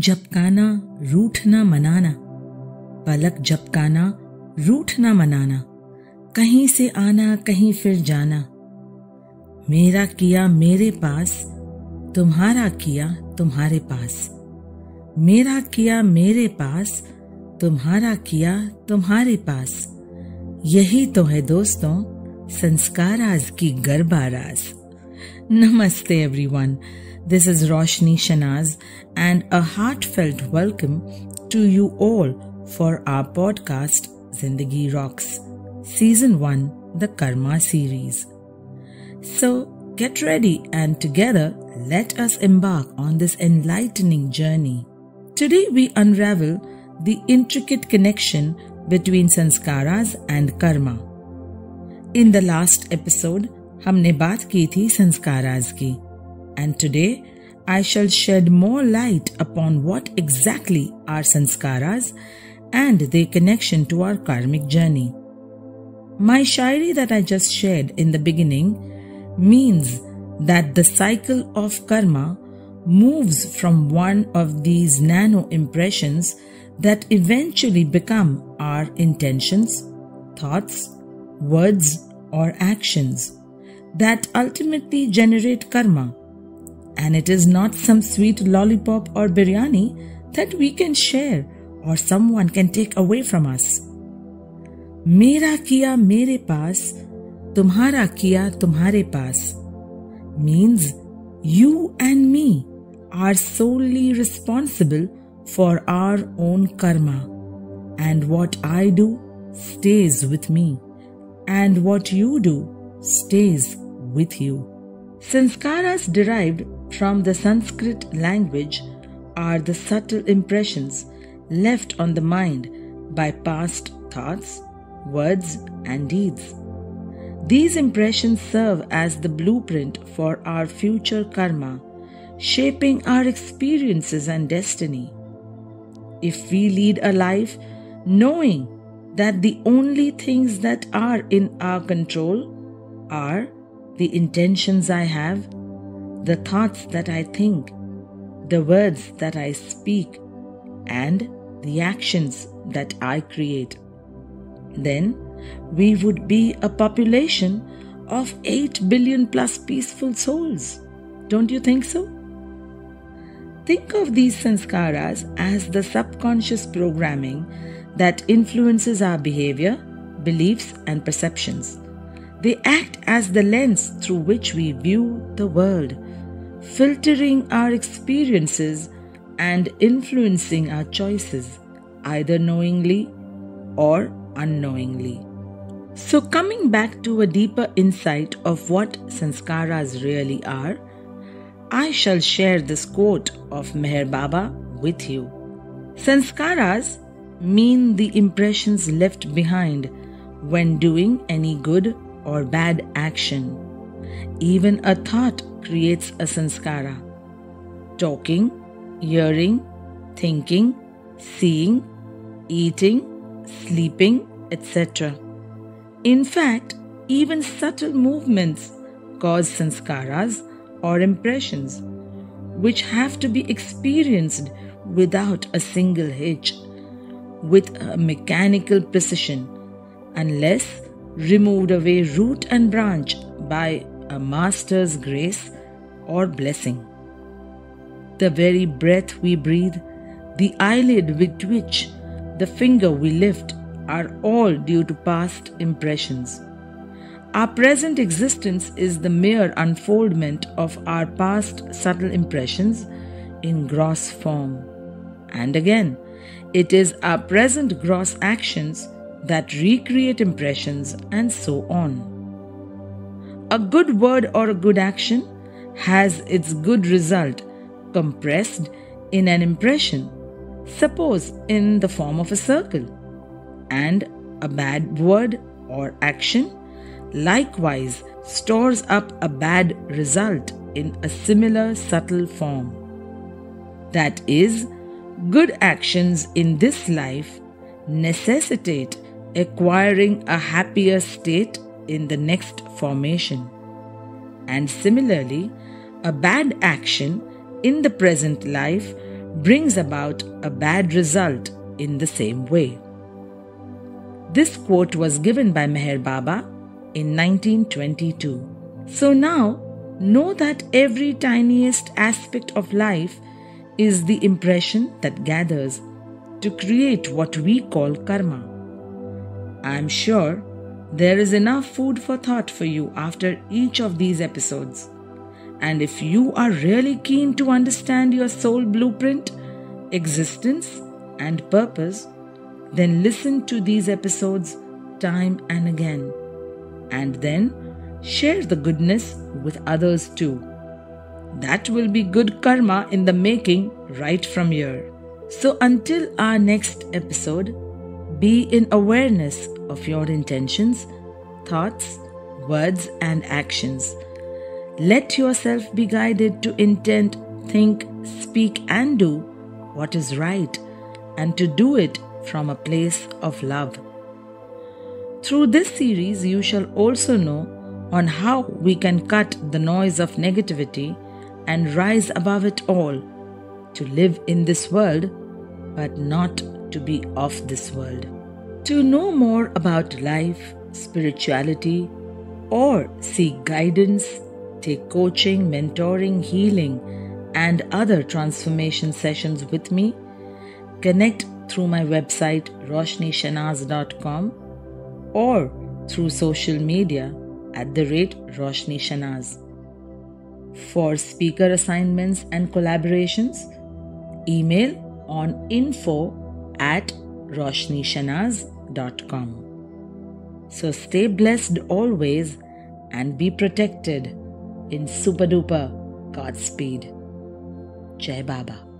झपकाना रूठना मनाना, पलक झपकाना रूठना मनाना, कहीं से आना कहीं फिर जाना, मेरा किया मेरे पास, तुम्हारा किया तुम्हारे पास, मेरा किया मेरे पास, तुम्हारा किया तुम्हारे पास। यही तो है दोस्तों संस्काराज की गरबा राज। Namaste everyone. This is Roshni Shanaz and a heartfelt welcome to you all for our podcast Zindagi Rocks, Season 1, the Karma series. So get ready and together let us embark on this enlightening journey. Today we unravel the intricate connection between sanskaras and karma. In the last episode, हमने बात की थी संस्काराज की, and today I shall shed more light upon what exactly are sanskaras and their connection to our karmic journey. My shairi that I just shared in the beginning means that the cycle of karma moves from one of these nano impressions that eventually become our intentions, thoughts, words or actions that ultimately generate karma. And it is not some sweet lollipop or biryani that we can share or someone can take away from us. मेरा किया मेरे पास, तुम्हारा किया तुम्हारे पास means you and me are solely responsible for our own karma, and what I do stays with me, and what you do stays with you. Sanskaras derived from the Sanskrit language are the subtle impressions left on the mind by past thoughts, words and deeds. These impressions serve as the blueprint for our future karma, shaping our experiences and destiny. If we lead a life knowing that the only things that are in our control are the intentions I have, the thoughts that I think, the words that I speak, and the actions that I create, then we would be a population of 8 billion plus peaceful souls. Don't you think so? Think of these sanskaras as the subconscious programming that influences our behavior, beliefs, and perceptions. They act as the lens through which we view the world, filtering our experiences and influencing our choices, either knowingly or unknowingly. So, coming back to a deeper insight of what sanskaras really are, I shall share this quote of Meher Baba with you. Sanskaras mean the impressions left behind when doing any good or bad action. Even a thought creates a sanskara. Talking, hearing, thinking, seeing, eating, sleeping, etc. In fact, even subtle movements cause sanskaras or impressions, which have to be experienced without a single hitch, with a mechanical precision, unless removed away root and branch by a master's grace or blessing. The very breath we breathe, the eyelid with which the finger we lift are all due to past impressions. Our present existence is the mere unfoldment of our past subtle impressions in gross form. And again, it is our present gross actions that recreate impressions, and so on. A good word or a good action has its good result compressed in an impression, suppose in the form of a circle, and a bad word or action likewise stores up a bad result in a similar subtle form. That is, good actions in this life necessitate acquiring a happier state in the next formation. And similarly, a bad action in the present life brings about a bad result in the same way. This quote was given by Meher Baba in 1922. So now, know that every tiniest aspect of life is the impression that gathers to create what we call karma. I am sure there is enough food for thought for you after each of these episodes. And if you are really keen to understand your soul blueprint, existence, and purpose, then listen to these episodes time and again. And then share the goodness with others too. That will be good karma in the making right from here. So until our next episode, be in awareness of your intentions, thoughts, words, and actions. Let yourself be guided to intend, think, speak, and do what is right, and to do it from a place of love. Through this series, you shall also know on how we can cut the noise of negativity and rise above it all, to live in this world, but not to be of this world. To know more about life, spirituality, or seek guidance, take coaching, mentoring, healing, and other transformation sessions with me, connect through my website roshnishanaz.com or through social media @RoshniShanaz. For speaker assignments and collaborations, email on info@RoshniShanaz.com. So stay blessed always and be protected in super duper Godspeed. Jai Baba.